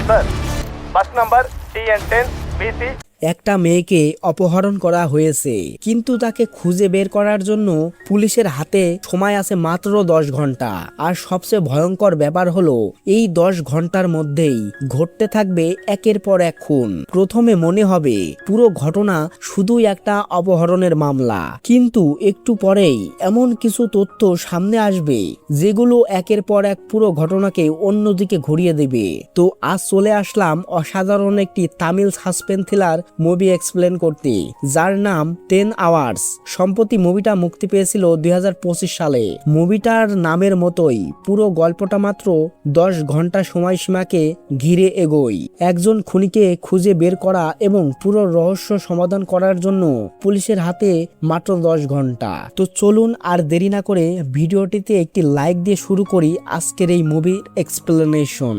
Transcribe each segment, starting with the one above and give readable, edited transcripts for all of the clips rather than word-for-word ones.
Sir, bus number TN10BC। একটা মেয়েকে অপহরণ করা হয়েছে, কিন্তু তাকে খুঁজে বের করার জন্য পুলিশের হাতে সময় আছে মাত্র 10 ঘন্টা। আর সবচেয়ে ভয়ঙ্কর ব্যাপার হলো এই 10 ঘন্টার মধ্যেই ঘটতে থাকবে একের পর এক খুন। প্রথমে মনে হবে পুরো ঘটনা শুধুই একটা অপহরণের মামলা, কিন্তু একটু পরেই এমন কিছু তথ্য সামনে আসবে যেগুলো একের পর এক পুরো ঘটনাকে অন্যদিকে ঘুরিয়ে দেবে। তো আজ চলে আসলাম অসাধারণ একটি Tamil suspense thriller movie explain করতে, যার নাম 10 আওয়ার্স। সম্প্রতি মুভিটা মুক্তি পেয়েছিল 2025 সালে। মুভিটার নামের মতোই পুরো গল্পটা মাত্র 10 ঘন্টা সময়সীমাকে ঘিরে এগোয়। একজন খুনিকে খুঁজে বের করা এবং পুরো রহস্য সমাধান করার জন্য পুলিশের হাতে মাত্র 10 ঘন্টা। তো চলুন আর দেরি না করে ভিডিওটিতে একটি লাইক দিয়ে শুরু করি আজকের এই মুভির এক্সপ্লেনেশন।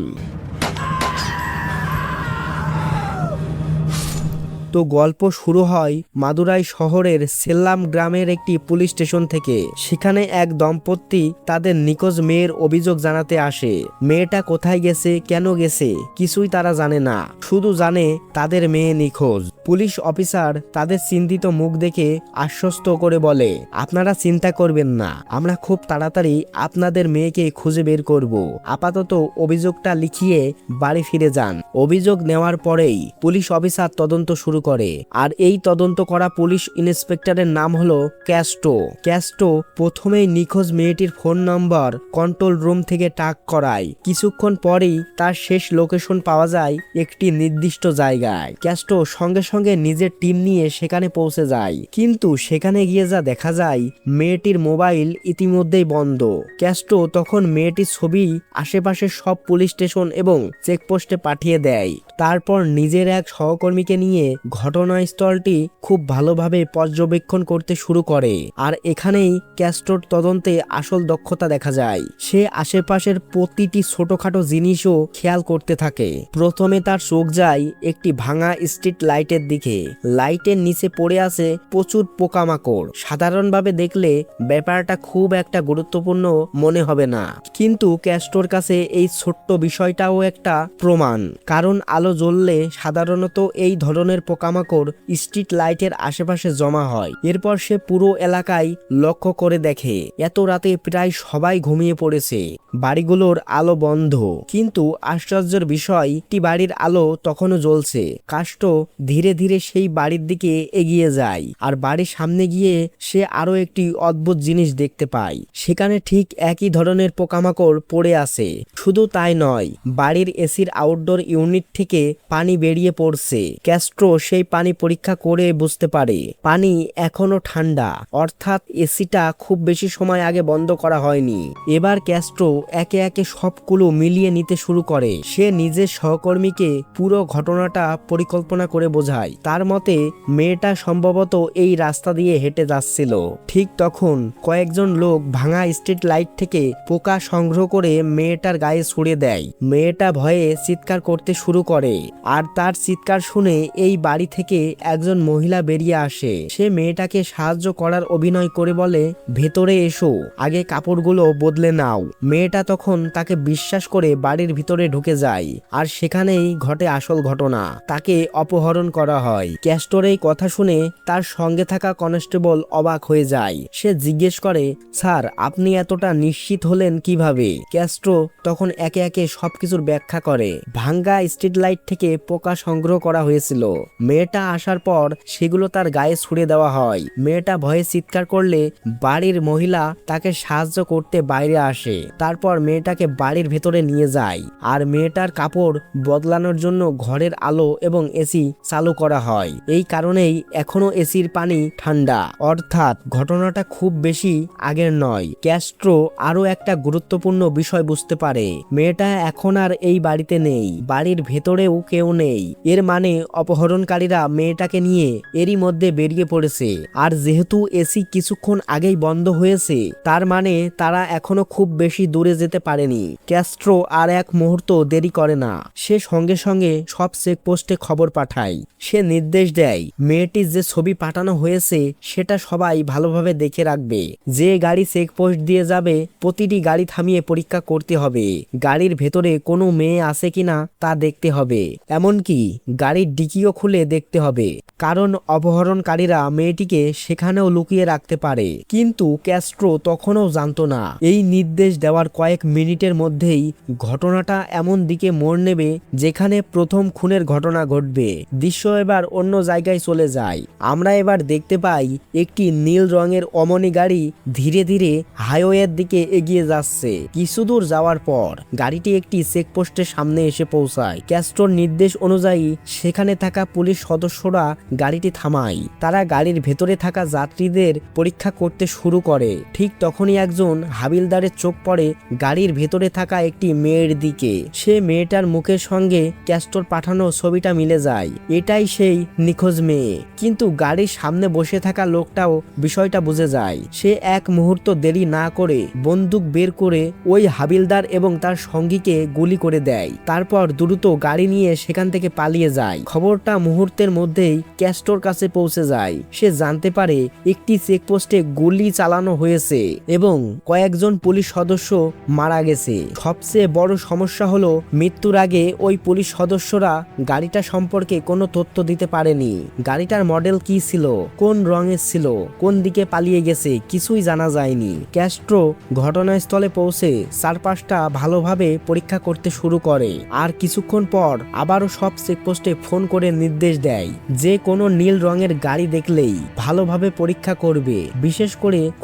তো গল্প শুরু হয় মাদুরাই শহরের সেল্লাম গ্রামের একটি পুলিশ স্টেশন থেকে। সেখানে এক দম্পতি তাদের নিখোঁজ মেয়ের অভিযোগ জানাতে আসে। মেয়েটা কোথায় গেছে, কেন গেছে, কিছুই তারা জানে না, শুধু জানে তাদের মেয়ে নিখোঁজ। পুলিশ অফিসার তাদের চিন্তিত মুখ দেখে আশ্বস্ত করে বলে, আপনারা চিন্তা করবেন না, আমরা খুব তাড়াতাড়ি আপনাদের মেয়েকে খুঁজে বের করব। আপাতত অভিযোগটা লিখিয়ে বাড়ি ফিরে যান। অভিযোগ নেওয়ার পরেই পুলিশ অফিসার তদন্ত শুরু করে। আর এই তদন্ত করা পুলিশ ইন্সপেক্টরের নাম হলো ক্যাস্টো। ক্যাস্টো প্রথমেই নিখোঁজ মেয়েটির ফোন নম্বর কন্ট্রোল রুম থেকে ট্র্যাক করায়। কিছুক্ষণ পরেই তার শেষ লোকেশন পাওয়া যায় একটি নির্দিষ্ট জায়গায়। ক্যাস্টো সঙ্গে সঙ্গে নিজের টিম নিয়ে সেখানে পৌঁছে যায়, কিন্তু সেখানে গিয়ে যা দেখা যায় মেয়েটির মোবাইল ইতিমধ্যেই বন্ধ। ক্যাস্টো তখন মেয়েটির ছবি আশেপাশের সব পুলিশ স্টেশন এবং চেকপোস্টে পাঠিয়ে দেয়। তারপর নিজের এক সহকর্মীকে নিয়ে ঘটনাস্থলটি খুব ভালোভাবে পর্যবেক্ষণ করতে শুরু করে। আর এখানেই ক্যাস্টোর তদন্তে আসল দক্ষতা দেখা যায়। সে আশেপাশের প্রতিটি ছোটখাটো জিনিসও খেয়াল করতে থাকে। প্রথমে তার চোখ যায় একটি ভাঙা স্ট্রিট লাইটের দিকে। লাইটের নিচে পড়ে আছে প্রচুর পোকামাকড়। সাধারণভাবে দেখলে ব্যাপারটা খুব একটা গুরুত্বপূর্ণ মনে হবে না, কিন্তু ক্যাস্টোর কাছে এই ছোট্ট বিষয়টাও একটা প্রমাণ। কারণ আলো জ্বললে সাধারণত এই ধরনের পোকামাকড় স্ট্রিট লাইটের আশেপাশে জমা হয়। এরপর সে পুরো এলাকায় লক্ষ্য করে দেখে এত রাতে প্রায় সবাই ঘুমিয়ে পড়েছে, বাড়িগুলোর আলো বন্ধ। কিন্তু আশ্চর্যের বিষয়, একটি বাড়ির আলো তখনও জ্বলছে। কাস্টো ধীরে ধীরে সেই বাড়ির দিকে এগিয়ে যায়। আর বাড়ির সামনে গিয়ে সে আরো একটি অদ্ভুত জিনিস দেখতে পায়। সেখানে ঠিক একই ধরনের পোকামাকড় পড়ে আছে। শুধু তাই নয়, বাড়ির এসির আউটডোর ইউনিট থেকে পানি বেরিয়ে পড়ছে। ক্যাস্ট্রো সেই পানি পরীক্ষা করে বুঝতে পারে পানি এখনো ঠান্ডা, অর্থাৎ এসিটা খুব বেশি সময় আগে বন্ধ করা হয়নি। এবার ক্যাস্ট্রো একে একে সবগুলো মিলিয়ে নিতে শুরু করে। সে নিজের সহকর্মীকে পুরো ঘটনাটা পরিকল্পনা করে বোঝায়। তার মতে মেয়েটা সম্ভবত এই রাস্তা দিয়ে হেঁটে যাচ্ছিল। ঠিক তখন কয়েকজন লোক ভাঙা স্ট্রিট লাইট থেকে পোকা সংগ্রহ করে মেয়েটার গায়ে ছুড়ে দেয়। মেয়েটা ভয়ে চিৎকার করতে শুরু করে। আর তার চিৎকার শুনে এই বাড়ি থেকে একজন মহিলা বেরিয়ে আসে। সে মেয়েটাকে সাহায্য করার অভিনয় করে বলে, ভেতরে এসো, আগে কাপড়গুলো বদলে নাও। মেয়েটা তখন তাকে বিশ্বাস করে বাড়ির ভিতরে ঢুকে যায়। আর সেখানেই ঘটে আসল ঘটনা, তাকে অপহরণ করা হয়। ক্যাস্টোর এই কথা শুনে তার সঙ্গে থাকা কনস্টেবল অবাক হয়ে যায়। সে জিজ্ঞেস করে, স্যার, আপনি এতটা নিশ্চিত হলেন কিভাবে? ক্যাস্ট্রো তখন একে একে সবকিছুর ব্যাখ্যা করে। ভাঙ্গা স্ট্রিট লাইট থেকে পোকা সংগ্রহ করা হয়েছিল। মেয়েটা আসার পর সেগুলো তার গায়ে ছুড়ে দেওয়া হয়। মেয়েটা ভয়ে চিৎকার করলে বাড়ির মহিলা তাকে সাহায্য করতে বাইরে আসে। তারপর মেয়েটাকে বাড়ির ভেতরে নিয়ে যায়। আর মেয়েটার কাপড় বদলানোর জন্য ঘরের আলো এবং এসি চালু করা হয়। এই কারণেই এখনো এসির পানি ঠান্ডা, অর্থাৎ ঘটনাটা খুব বেশি আগের নয়। ক্যাস্ট্রো আরো একটা গুরুত্বপূর্ণ বিষয় বুঝতে পারে, মেয়েটা এখন আর এই বাড়িতে নেই, বাড়ির ভেতরেও কেউ নেই। এর মানে অপহরণকারী অপহরণকারীরা মেয়েটাকে নিয়ে এরই মধ্যে বেরিয়ে পড়েছে। আর যেহেতু এসি কিছুক্ষণ আগেই বন্ধ হয়েছে, তার মানে তারা এখনো খুব বেশি দূরে যেতে পারেনি। ক্যাস্ট্রো আর এক মুহূর্ত দেরি করে না, সে সঙ্গে সঙ্গে সব চেকপোস্টে খবর পাঠায়। সে নির্দেশ দেয় মেয়েটির যে ছবি পাঠানো হয়েছে সেটা সবাই ভালোভাবে দেখে রাখবে। যে গাড়ি চেকপোস্ট দিয়ে যাবে প্রতিটি গাড়ি থামিয়ে পরীক্ষা করতে হবে। গাড়ির ভেতরে কোনো মেয়ে আছে কিনা তা দেখতে হবে, এমনকি গাড়ির ডিকিও খুলে দেখতে হবে, কারণ অপহরণকারীরা মেয়েটিকে সেখানেও লুকিয়ে রাখতে পারে। কিন্তু ক্যাস্ট্রো তখনও জানতো না এই নির্দেশ দেওয়ার কয়েক মিনিটের মধ্যেই ঘটনাটা এমন দিকে মোড় নেবে যেখানে প্রথম খুনের ঘটনা ঘটবে। দৃশ্য এবার অন্য জায়গায় চলে যায়। আমরা এবার দেখতে পাই একটি নীল রঙের অমনি গাড়ি ধীরে ধীরে হাইওয়ের দিকে এগিয়ে যাচ্ছে। কিছু দূর যাওয়ার পর গাড়িটি একটি চেকপোস্টের সামনে এসে পৌঁছায়। ক্যাস্ট্রোর নির্দেশ অনুযায়ী সেখানে থাকা পুলিশ সদস্যরা গাড়িটি থামায়। তারা গাড়ির ভেতরে থাকা যাত্রীদের পরীক্ষা করতে শুরু করে। ঠিক তখনই একজন হাবিলদারের চোখ পড়ে গাড়ির ভেতরে থাকা একটি মেয়ের দিকে। সে মেয়েটার মুখের সঙ্গে ক্যাস্ট্রোর পাঠানো ছবিটা মিলে যায়। এটাই সেই নিখোঁজ মেয়ে। কিন্তু গাড়ির সামনে বসে থাকা লোকটাও বিষয়টা বুঝে যায়। সে এক মুহূর্ত দেরি না করে বন্দুক বের করে ওই হাবিলদার এবং তার সঙ্গীকে গুলি করে দেয়। তারপর দ্রুত গাড়ি নিয়ে সেখান থেকে পালিয়ে যায়। খবরটা মুহূর্তের মধ্যেই ক্যাস্ট্রোর কাছে পৌঁছে যায়। সে জানতে পারে একটি চেকপোস্টে গুলি চালানো হয়েছে এবং কয়েকজন পুলিশ সদস্য মারা গেছে। সবচেয়ে বড় সমস্যা হলো মৃত্যুর আগে ওই পুলিশ সদস্যরা গাড়িটা সম্পর্কে কোনো তথ্য দিতে পারেনি। গাড়িটার মডেল কি ছিল, কোন রঙের ছিল, কোন দিকে পালিয়ে গেছে কিছুই জানা যায়নি। ক্যাস্ট্রো ঘটনাস্থলে পৌঁছে চারপাশটা ভালোভাবে পরীক্ষা করতে শুরু করে। আর কিছুক্ষণ পর আবারও সব চেকপোস্টে ফোন করে নির্দেশ দেয় যে কোনো নীল রঙের গাড়ি দেখলেই ভালোভাবে পরীক্ষা করবে, বিশেষ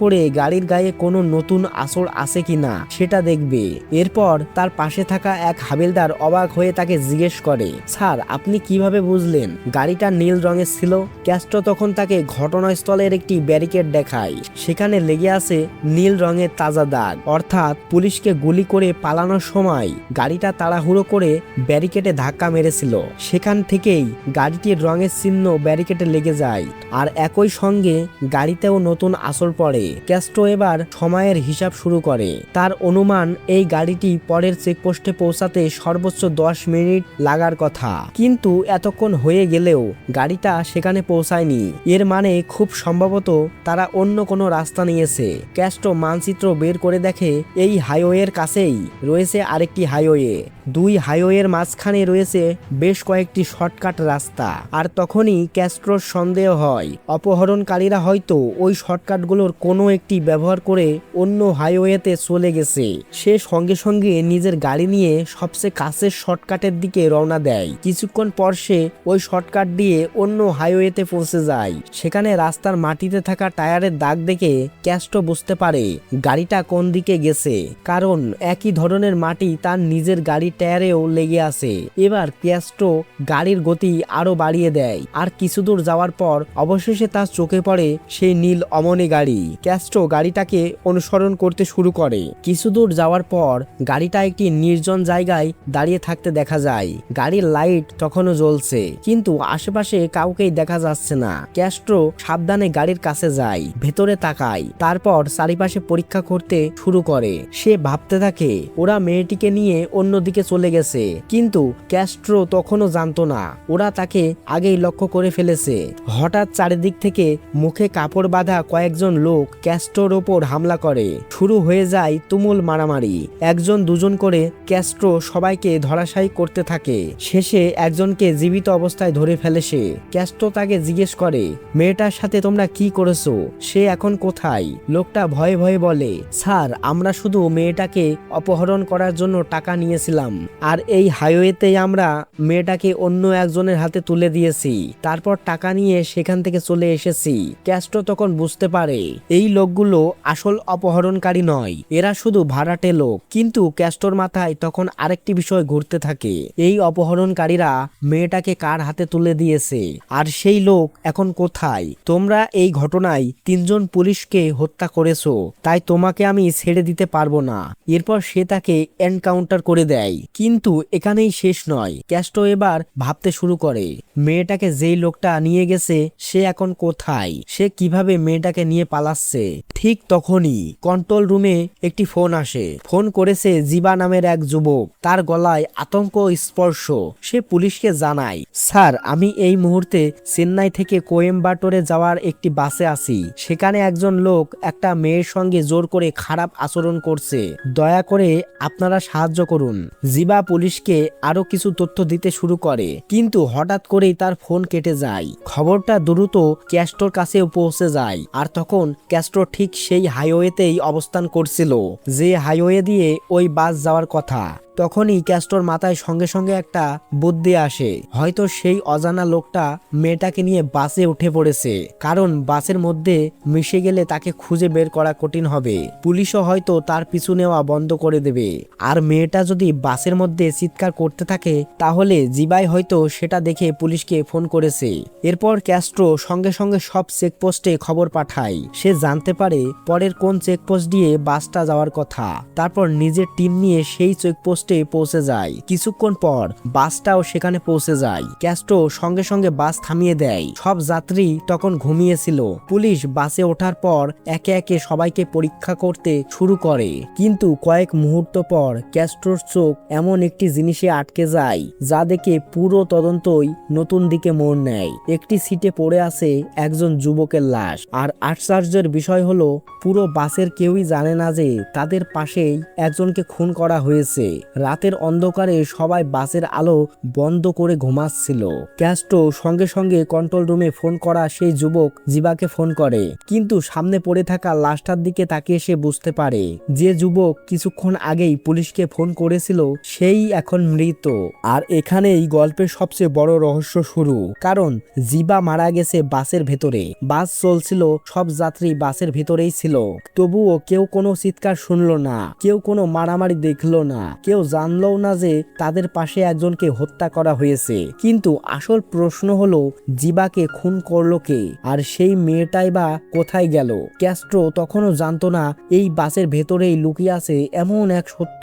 করে গাড়ির গায়ে কোনো নতুন আসর আছে কিনা সেটা দেখবে। এরপর তার পাশে থাকা এক হাবিলদার অবাক হয়ে তাকে জিজ্ঞেস করে, স্যার আপনি কিভাবে বুঝলেন গাড়িটা নীল রঙের ছিল? ক্যাস্ট্রো তখন তাকে ঘটনাস্থলের একটি ব্যারিকেড দেখায়। সেখানে লেগে আছে নীল রঙের তাজা দাগ, অর্থাৎ পুলিশকে গুলি করে পালানোর সময় গাড়িটা তাড়াহুড়ো করে ব্যারিকেডে ধাক্কা মেরেছিল। সেখান থেকেই গাড়িটির রঙের চিহ্ন ব্যারিকেডে লেগে যায়। আর একই সঙ্গে গাড়িতেও নতুন আসর পড়ে। ক্যাস্ট্রো এবার সময়ের হিসাব শুরু করে। তার অনুমান এই গাড়িটি পরের চেকপোস্টে পৌঁছাতে সর্বোচ্চ 10 মিনিট লাগার কথা, কিন্তু এতক্ষণ হয়ে গেলেও গাড়িটা সেখানে পৌঁছায়নি। এর মানে খুব সম্ভবত তারা অন্য কোনো রাস্তা নিয়েছে। ক্যাস্ট্রো মানচিত্র বের করে দেখে এই হাইওয়ের কাছেই রয়েছে আরেকটি হাইওয়ে। দুই হাইওয়ের মাঝখানে রয়েছে বেশ কয়েকটি শর্টকাট রাস্তা। আর তখনই ক্যাস্ট্রোর সন্দেহ হয় অপহরণকারীরা হয়তো ওই শর্টকাটগুলোর কোনো একটি ব্যবহার করে অন্য হাইওয়েতে চলে গেছে। সে সঙ্গে সঙ্গে নিজের গাড়ি নিয়ে সবচেয়ে কাছের শর্টকাটের দিকে রওনা দেয়। কিছুক্ষণ পর সে ওই শর্টকাট দিয়ে অন্য হাইওয়েতে পৌঁছে যায়। সেখানে রাস্তার মাটিতে থাকা টায়ারের দাগ দেখে ক্যাস্ট্রো বুঝতে পারে গাড়িটা কোন দিকে গেছে, কারণ একই ধরনের মাটি তার নিজের গাড়ির টায়ারেও লেগে আছে। এবার ক্যাস্ট্রো গাড়ির গতি আরো বাড়িয়ে দেয়। আর কিছু দূর যাওয়ার পর অবশেষে তার চোখে পড়ে সেই নীল অমনি গাড়ি। ক্যাস্ট্রো গাড়িটাকে অনুসরণ করতে শুরু করে। কিছু দূর যাওয়ার পর গাড়িটা একটি নির্জন জায়গায় দাঁড়িয়ে থাকতে দেখা যায়। গাড়ির লাইট তখনও জ্বলছে, কিন্তু আশেপাশে কাউকেই দেখা যাচ্ছে না। ক্যাস্ট্রো সাবধানে গাড়ির কাছে যায়, ভেতরে তাকায়, তারপর চারিপাশে পরীক্ষা করতে শুরু করে। সে ভাবতে থাকে ওরা মেয়েটিকে নিয়ে অন্যদিকে চলে গেছে, কিন্তু ক্যাস্ট্রো তখনও জানতো না ওরা তাকে আগেই লক্ষ্য করে ফেলেছে। হঠাৎ চারিদিক থেকে মুখে কাপড় বাঁধা কয়েকজন লোক ক্যাস্ট্রোর ওপর হামলা করে। শুরু হয়ে যায় তুমুল মারামারি। একজন দুজন করে ক্যাস্ট্রো সবাইকে ধরাশায়ী করতে থাকে। শেষে একজনকে জীবিত অবস্থায় ধরে ফেলে সে। ক্যাস্ট্রো তাকে জিজ্ঞেস করে, মেয়েটার সাথে তোমরা কি করেছো? সে এখন কোথায়? লোকটা ভয়ে ভয়ে বলে, স্যার আমরা শুধু মেয়েটাকে অপহরণ করার জন্য টাকা নিয়েছিলাম, আর এই হাইওয়েতেই আমরা মেয়েটাকে অন্য একজনের হাতে তুলে দিয়েছি, তারপর টাকা নিয়ে সেখান থেকে চলে এসেছি। ক্যাস্ট্রো তখন বুঝতে পারে এই লোকগুলো আসল অপহরণকারী নয়, এরা শুধু ভাড়াটে লোক। কিন্তু ক্যাস্ট্রোর মাথায় তখন আরেকটি বিষয় ঘুরতে থাকে, এই অপহরণকারীরা মেয়েটাকে কার হাতে তুলে দিয়েছে, আর সেই লোক এখন কোথায়? তোমরা এই ঘটনায় 3 জন পুলিশকে হত্যা করেছো, তাই তোমাকে আমি ছেড়ে দিতে পারবো না। এরপর সে তাকে এনকাউন্টার করে দেয়। কিন্তু এখানেই শেষ নয়। ক্যাস্ট্রো এবার ভাবতে শুরু করে, মেয়েটাকে যেই লোকটা নিয়ে গেছে সে এখন কোথায়, সে কিভাবে মেয়েটাকে নিয়ে পালাচ্ছে। ঠিক তখনই কন্ট্রোল রুমে একটি ফোন আসে। ফোন করেছে জিবা নামের এক যুবক। তার গলায় আতঙ্ক স্পর্শ। সে পুলিশকে জানায়, স্যার আমি এই মুহূর্তে চেন্নাই থেকে কোয়েম্বাটোরে যাওয়ার একটি বাসে আছি। সেখানে একজন লোক একটা মেয়ের সঙ্গে জোর করে খারাপ আচরণ করছে। দয়া করে আপনারা সাহায্য করুন। জিবা পুলিশকে আরো কিছু তথ্য দিতে শুরু করে, কিন্তু হঠাৎ করেই তার ফোন কেটে যায়। খবরটা দ্রুত ক্যাস্ট্রোর কাছেও পৌঁছে যায়। আর তখন ক্যাস্ট্রো ঠিক সেই হাইওয়েতেই অবস্থান করছিল যে হাইওয়ে দিয়ে ওই বাস যাওয়ার কথা। তখনই ক্যাস্ট্রোর মাথায় সঙ্গে সঙ্গে একটা বুদ্ধি আসে। হয়তো সেই অজানা লোকটা মেয়েটাকে নিয়ে বাসে উঠে পড়েছে, কারণ বাসের মধ্যে মিশে গেলে তাকে খুঁজে বের করা কঠিন হবে। পুলিশও হয়তো তার পিছু নেওয়া বন্ধ করে দেবে। আর মেয়েটা যদি বাসের মধ্যে চিৎকার করতে থাকে তাহলে জিবাই হয়তো সেটা দেখে পুলিশকে ফোন করেছে। এরপর ক্যাস্ট্রো সঙ্গে সঙ্গে সব চেকপোস্টে খবর পাঠায়। সে জানতে পারে পরের কোন চেকপোস্ট দিয়ে বাসটা যাওয়ার কথা। তারপর নিজের টিম নিয়ে সেই চেকপোস্ট পৌঁছে যায়। কিছুক্ষণ পর বাসটাও সেখানে পৌঁছে যায়। ক্যাস্ট্রো সঙ্গে সঙ্গে বাস থামিয়ে দেয়। সব যাত্রী তখন ঘুমিয়েছিল। পুলিশ বাসে ওঠার পর একে একে সবাইকে পরীক্ষা করতে শুরু করে। কিন্তু কয়েক মুহূর্ত পর ক্যাস্ট্রোর চোখ এমন একটি জিনিসে আটকে যায় যা দেখে পুরো তদন্তই নতুন দিকে মোড় নেয়। একটি সিটে পড়ে আছে একজন যুবকের লাশ। আর আশ্চর্যের বিষয় হলো পুরো বাসের কেউই জানে না যে তাদের পাশেই একজনকে খুন করা হয়েছে। রাতের অন্ধকারে সবাই বাসের আলো বন্ধ করে ঘুমাচ্ছিল। ক্যাস্ট্রো সঙ্গে সঙ্গে কন্ট্রোল রুমে ফোন করা সেই যুবক জিবাকে ফোন করে, কিন্তু সামনে পড়ে থাকা লাশটার দিকে তাকিয়ে সে বুঝতে পারে যে যুবক কিছুক্ষণ আগেই পুলিশকে ফোন করেছিল সেই এখন মৃত। আর এখানেই গল্পের সবচেয়ে বড় রহস্য শুরু, কারণ জিবা মারা গেছে বাসের ভেতরে। বাস চলছিল, সব যাত্রী বাসের ভেতরেই ছিল, তবুও কেউ কোনো চিৎকার শুনলো না, কেউ কোনো মারামারি দেখলো না, কেউ জানলো না যে তাদের পাশে একজনকে হত্যা করা হয়েছে। কিন্তু আসল প্রশ্ন হলো জিবাকে খুন করলো কে, আর সেই মেয়েটাই বা কোথায় গেল? ক্যাস্ট্রো তখনও জানতো না এই বাসের ভেতরেই লুকিয়ে আছে এমন এক সত্য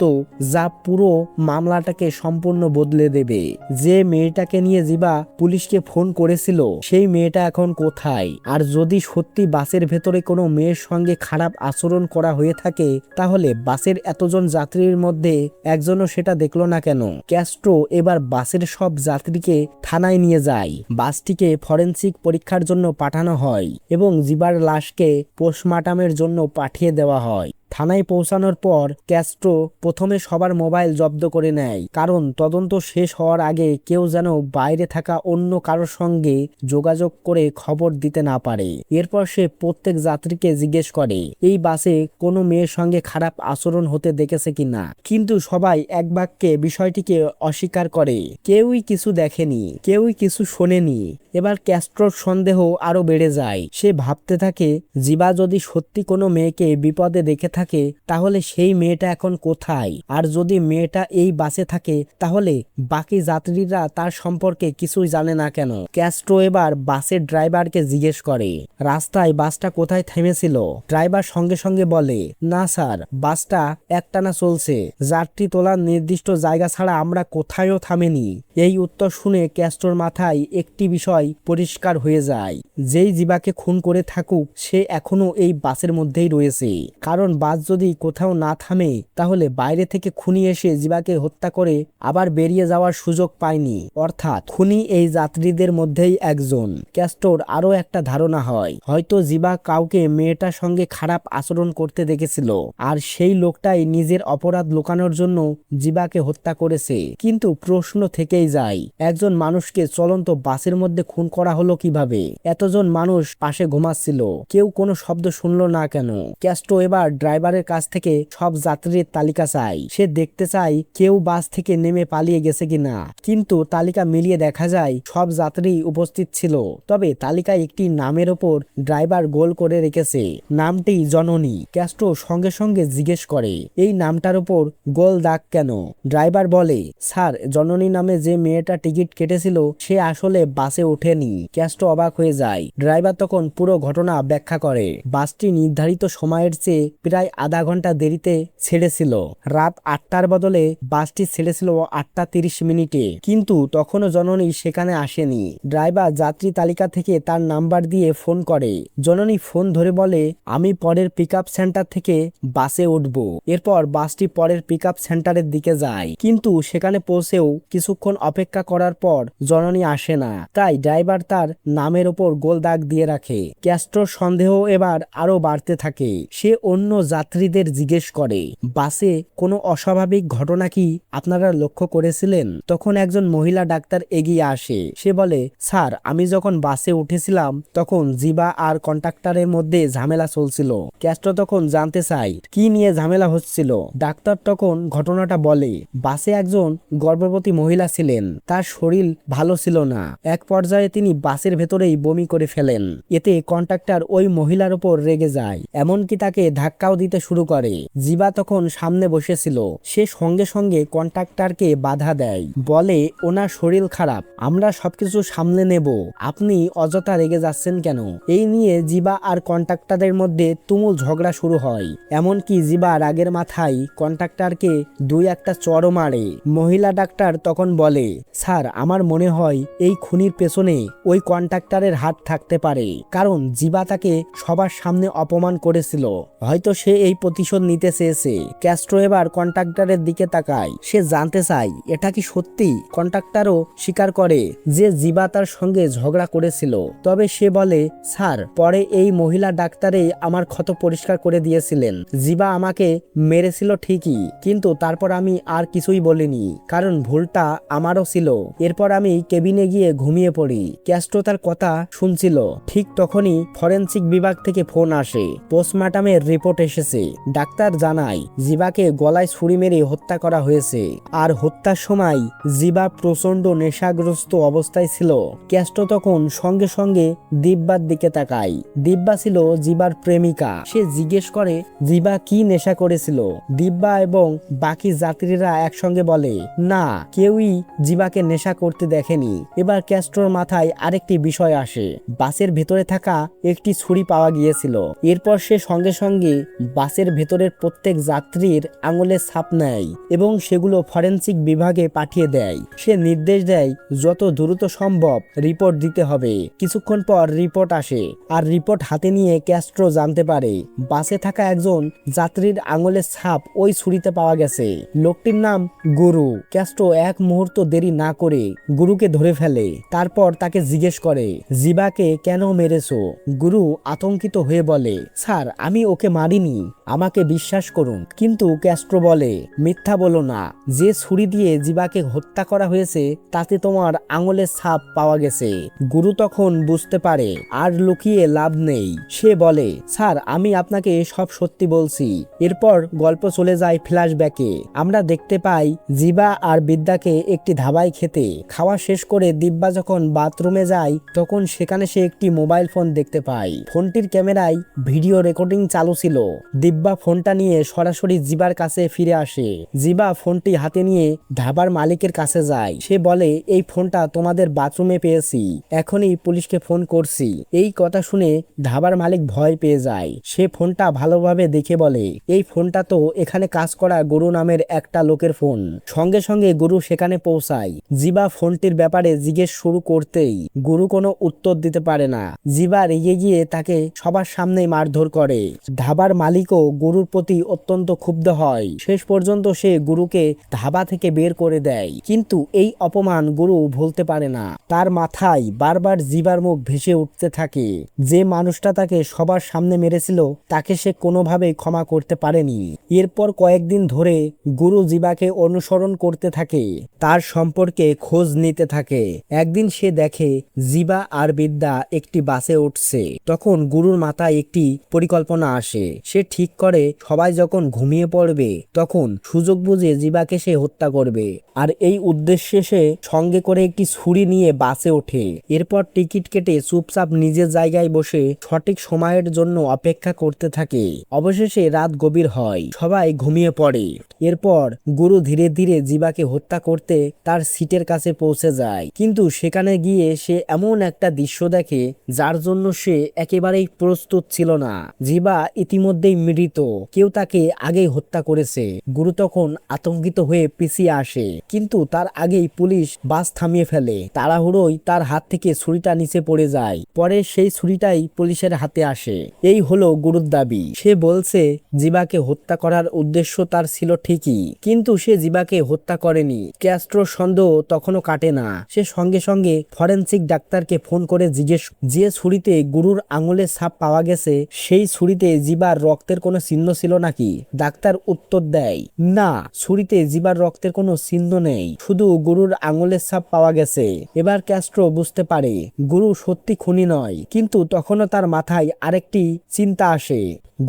যা পুরো মামলাটাকে সম্পূর্ণ বদলে দেবে। যে মেয়েটাকে নিয়ে জিবা পুলিশকে ফোন করেছিল সেই মেয়েটা এখন কোথায়? আর যদি সত্যি বাসের ভেতরে কোনো মেয়ের সঙ্গে খারাপ আচরণ করা হয়ে থাকে তাহলে বাসের এতজন যাত্রীর মধ্যে একজনও সেটা দেখলো না কেন? ক্যাস্ট্রো এবার বাসের সব যাত্রীকে থানায় নিয়ে যায়। বাসটিকে ফরেনসিক পরীক্ষার জন্য পাঠানো হয় এবং জিবার লাশকে পোস্টমর্টমের জন্য পাঠিয়ে দেওয়া হয়। থানায় পৌঁছানোর পর ক্যাস্ট্রো প্রথমে সবার মোবাইল জব্দ করে নেয়, কারণ তদন্ত শেষ হওয়ার আগে কেউ যেন বাইরে থাকা অন্য কারোর সঙ্গে যোগাযোগ করে খবর দিতে না পারে। এরপর সে প্রত্যেক যাত্রীকে জিজ্ঞেস করে এই বাসে কোনো মেয়ের সঙ্গে খারাপ আচরণ হতে দেখেছে কিনা, কিন্তু সবাই এক বাক্যে বিষয়টিকে অস্বীকার করে। কেউই কিছু দেখেনি, কেউই কিছু শোনেনি। এবার ক্যাস্ট্রোর সন্দেহ আরো বেড়ে যায়। সে ভাবতে থাকে জিবা যদি সত্যি কোনো মেয়েকে বিপদে দেখে থাকে তাহলে সেই মেয়েটা এখন কোথায়? আর যদি মেয়েটা এই বাসে থাকে তাহলে বাকি যাত্রীরা তার সম্পর্কে কিছুই জানে না কেন? ক্যাস্ট্রো এবার বাসের ড্রাইভারকে জিজ্ঞেস করে রাস্তায় বাসটা কোথায় থেমেছিল। ড্রাইভার সঙ্গে সঙ্গে বলে, না স্যার, বাসটা একটানা চলছে, যাত্রী তোলার নির্দিষ্ট জায়গা ছাড়া আমরা কোথায়ও থামেনি। এই উত্তর শুনে ক্যাস্ট্রোর মাথায় একটি বিষয় পরিষ্কার হয়ে যায়, যেই জিবাকে খুন করে থাকুক সে এখনো এই বাসের মধ্যেই রয়েছে। কারণ বাস যদি কোথাও না থামে তাহলে বাইরে থেকে খুনি এসে জিবাকে হত্যা করে আবার বেরিয়ে যাওয়ার সুযোগ পায়নি, অর্থাৎ খুনি এই যাত্রীদের মধ্যেই একজন। ক্যাস্ট্রোর আরো একটা ধারণা হয়, হয়তো জিবা কাউকে মেয়েটার সঙ্গে খারাপ আচরণ করতে দেখেছিল আর সেই লোকটাই নিজের অপরাধ লুকানোর জন্য জিবাকে হত্যা করেছে। কিন্তু প্রশ্ন থেকেই যায়, একজন মানুষকে চলন্ত বাসের মধ্যে খুন করা হলো কিভাবে? এতজন মানুষ পাশে ঘুমাচ্ছিল, কেউ কোনো শব্দ শুনলো না কেন? ক্যাস্ট্রো এবার ড্রাইভারের কাছ থেকে সব যাত্রীর তালিকা চাই। সে দেখতে চায় কেউ বাস থেকে নেমে পালিয়ে গেছে কিনা। কিন্তু তালিকা মিলিয়ে দেখা যায় সব যাত্রী উপস্থিত ছিল, তবে তালিকায় একটি নামের ওপর ড্রাইভার গোল করে রেখেছে, নামটি জননী। ক্যাস্ট্রো সঙ্গে সঙ্গে জিজ্ঞেস করে এই নামটার ওপর গোল দাগ কেন? ড্রাইভার বলে, স্যার, জননী নামে যে মেয়েটা টিকিট কেটেছিল সে আসলে বাসে ওঠেনি। ক্যাস্ট্রো অবাক হয়ে যায়। ড্রাইভার তখন পুরো ঘটনা ব্যাখ্যা করে, বাসটি নির্ধারিত সময়ের চেয়ে প্রায় প্রায় আধা ঘন্টা দেরিতে ছেড়েছিল। রাত 8টার বদলে বাসটি ছেড়েছিল 8টা 30 মিনিটে, কিন্তু তখনও জননী সেখানে আসেনি। ড্রাইভার যাত্রী তালিকা থেকে তার নাম্বার দিয়ে ফোন করে। জননী ফোন ধরে বলে, আমি পরের পিকআপ সেন্টার থেকে বাসে উঠব। এরপর বাসটি পরের পিকআপ সেন্টারের দিকে যায়, কিন্তু সেখানে পৌঁছেও কিছুক্ষণ অপেক্ষা করার পর জননী আসে না। তাই ড্রাইভার তার নামের ওপর গোল দাগ দিয়ে রাখে। ক্যাস্ট্রোর সন্দেহ এবার আরো বাড়তে থাকে। সে অন্য যাত্রীদের জিজ্ঞেস করে, বাসে কোনো অস্বাভাবিক ঘটনা কি আপনারা লক্ষ্য করেছিলেন? তখন একজন মহিলা ডাক্তার এগিয়ে আসে। সে বলে, স্যার, আমি যখন বাসে উঠেছিলাম তখন জিবা আর কন্ডাক্টরের মধ্যে ঝামেলা চলছিল। ক্যাস্ট্রো তখন জানতে চায় কি নিয়ে ঝামেলা হচ্ছিল। ডাক্তার তখন ঘটনাটা বলে, বাসে একজন গর্ভবতী মহিলা ছিলেন, তার শরীর ভালো ছিল না। এক পর্যায়ে তিনি বাসের ভেতরেই বমি করে ফেলেন। এতে কন্ডাক্টর ওই মহিলার উপর রেগে যায়, এমনকি তাকে ধাক্কাও দিতে শুরু করে। জিবা তখন সামনে বসেছিল। সে সঙ্গে সঙ্গে কন্ডাক্টরকে বাধা দেয়, বলে, ওনার শরীর খারাপ, আমরা সবকিছু সামলে নেব, আপনি অযথা রেগে যাচ্ছেন কেন? এই নিয়ে জিবা আর কন্ডাক্টরের মধ্যে তুমুল ঝগড়া শুরু হয়। এমনকি জিবা রাগের মাথায় কন্ডাক্টরকে 2-1টা চড়ও মারে। মহিলা ডাক্তার তখন বলে, স্যার, আমার মনে হয় এই খুনির পেছনে ওই কন্ডাক্টরের হাত থাকতে পারে, কারণ জিবা তাকে সবার সামনে অপমান করেছিল। হয়তো সে এই প্রতিশোধ নিতে চেয়েছে। ক্যাস্ট্রো এবার কন্ডাক্টরের দিকে তাকায়। সে জানতে চায় এটা কি সত্যি। কন্ডাক্টরও স্বীকার করে যে জিবা তার সঙ্গে ঝগড়া করেছিল। তবে সে বলে, স্যার, পরে এই মহিলা ডাক্তারে আমার ক্ষত পরিষ্কার করে দিয়েছিলেন। জিবা আমাকে মেরেছিল ঠিকই, কিন্তু তারপর আমি আর কিছুই বলিনি, কারণ ভুলটা আমারও ছিল। এরপর আমি কেবিনে গিয়ে ঘুমিয়ে পড়ি। ক্যাস্ট্রো তার কথা শুনছিল। ঠিক তখনই ফরেনসিক বিভাগ থেকে ফোন আসে। পোস্টমর্টমের রিপোর্ট এসেছে। ডাক্তার জানায় জিবাকে গলায় ছুরি মেরে হত্যা করা হয়েছে, আর হত্যার সময় জিবা প্রচন্ড নেশাগ্রস্ত অবস্থায় ছিল। ক্যাস্ট্রো তখন সঙ্গে সঙ্গে দিব্যার দিকে তাকায়। দিব্যা ছিল জিবার প্রেমিকা। সে জিজ্ঞেস করে, জিবা কি নেশা করেছিল? দিব্যা এবং বাকি যাত্রীরা একসঙ্গে বলে, না, কেউই জিবাকে নেশা করতে দেখেনি। এবার ক্যাস্ট্রোর মাথায় আরেকটি বিষয় আসে। বাসের ভেতরে থাকা একটি ছুরি পাওয়া গিয়েছিল। এরপর সে সঙ্গে সঙ্গে বাসের ভেতরের প্রত্যেক যাত্রীর আঙুলের ছাপ নেয় এবং সেগুলো ফরেনসিক বিভাগে পাঠিয়ে দেয়। সে নির্দেশ দেয় যত দ্রুত সম্ভব রিপোর্ট দিতে হবে। কিছুক্ষণ পর রিপোর্ট আসে, আর রিপোর্ট হাতে নিয়ে ক্যাস্ট্রো জানতে পারে বাসে থাকা একজন যাত্রীর আঙুলের ছাপ ওই ছুরিতে পাওয়া গেছে। লোকটির নাম গুরু। ক্যাস্ট্রো এক মুহূর্ত দেরি না করে গুরুকে ধরে ফেলে। তারপর তাকে জিজ্ঞেস করে, জিবাকে কেন মেরেছো? গুরু আতঙ্কিত হয়ে বলে, স্যার, আমি ওকে মারিনি, আমাকে বিশ্বাস করুন। কিন্তু ক্যাস্ট্রো বলে, মিথ্যা বলো না, যে ছুরি দিয়ে জিবাকে হত্যা করা হয়েছে তাতে তোমার আঙুলের ছাপ পাওয়া গেছে। গুরু তখন বুঝতে পারে আর লুকিয়ে লাভ নেই। সে বলে, স্যার, আমি আপনাকে সব সত্যি বলছি। এরপর গল্প চলে যায় ফ্ল্যাশব্যাকে। আমরা দেখতে পাই জিবা আর বিদ্যাকে একটি ধাবায় খেতে। খাওয়া শেষ করে দিব্যা যখন বাথরুমে যায় তখন সেখানে সে একটি মোবাইল ফোন দেখতে পায়। ফোনটির ক্যামেরায় ভিডিও রেকর্ডিং চালু ছিল। দিব্যা ফোনটা নিয়ে সরাসরি জিবার কাছে ফিরে আসে। জিবা ফোনটি হাতে নিয়ে ধাবার মালিকের কাছে যায়। সে বলে, এই ফোনটা তোমাদের বাথরুমে পেয়েছি, এখনই পুলিশকে ফোন করছি। এই কথা শুনে ধাবার মালিক ভয় পেয়ে যায়। সে ফোনটা ভালোভাবে দেখে বলে, এই ফোনটা তো এখানে কাজ করা গুরু নামের একটা লোকের ফোন। সঙ্গে সঙ্গে গুরু সেখানে পৌঁছায়। জিবা ফোনটির ব্যাপারে জিজ্ঞেস শুরু করতেই গুরু কোনো উত্তর দিতে পারে না। জিবা রেগে গিয়ে তাকে সবার সামনে মারধর করে। ধাবার মালিকও গুরুর প্রতি অত্যন্ত ক্ষুব্ধ হয়। শেষ পর্যন্ত সে গুরুকে ধাবা থেকে বের করে দেয়। কিন্তু এই অপমান গুরু ভুলতে পারে না। তার মাথায় বারবার জিবার মুখ ভেসে উঠতে থাকে। যে মানুষটা তাকে সবার সামনে মেরেছিল তাকে সে কোনোভাবেই ক্ষমা করতে পারেনি। এরপর কয়েকদিন ধরে গুরু জিবাকে অনুসরণ করতে থাকে, তার সম্পর্কে খোঁজ নিতে থাকে। একদিন সে দেখে জিবা আর বিদ্যা একটি বাসে উঠছে। তখন গুরুর মাথায় একটি পরিকল্পনা আসে। সে ঠিক করে সবাই যখন ঘুমিয়ে পড়বে তখন সুযোগ বুঝে জিবাকে সে হত্যা করবে। আর এই উদ্দেশ্যে সে সঙ্গে করে একটি ছুরি নিয়ে বাসে ওঠে। এরপর টিকিট কেটে চুপচাপ নিজের জায়গায় বসে সঠিক সময়ের জন্য অপেক্ষা করতে থাকে। অবশেষে রাত গভীর হয়, সবাই ঘুমিয়ে পড়ে। এরপর গুরু ধীরে ধীরে জিবাকে হত্যা করতে তার সিটের কাছে পৌঁছে যায়। কিন্তু সেখানে গিয়ে সে এমন একটা দৃশ্য দেখে যার জন্য সে একেবারেই প্রস্তুত ছিল না। জিবা ইতিমধ্যেই মৃত, কেউ তাকে আগেই হত্যা করেছে। গুরু তখন আতঙ্কিত হয়ে পিছিয়ে আসে, কিন্তু তার আগেই পুলিশ বাস থামিয়ে ফেলে। তাড়াহুড়োয় তার হাত থেকে ছুরিটা নিচে পড়ে যায়। পরে সেই ছুরিটাই পুলিশের হাতে আসে। এই হলো গুরুর দাবি। সে বলছে জিবাকে হত্যা করার উদ্দেশ্য তার ছিল ঠিকই, কিন্তু সে জিবাকে হত্যা করেনি। ক্যাস্ট্রোর সন্দেহ তখনও কাটে না। সে সঙ্গে সঙ্গে ফরেনসিক ডাক্তারকে ফোন করে জিজ্ঞেস, যে ছুরিতে গুরুর আঙুলের ছাপ পাওয়া গেছে সেই ছুরিতে জিবার রক্তের কোনো চিহ্ন ছিল নাকি। ডাক্তার উত্তর দেয়, না, ছুরিতে জিবার রক্তের কোনো চিহ্ন নেই, শুধু গুরুর আঙুলের ছাপ পাওয়া গেছে। এবার ক্যাস্ট্রো বুঝতে পারে গুরু সত্যি খুনি নয়, কিন্তু তখনও তার মাথায় আরেকটি চিন্তা আসে,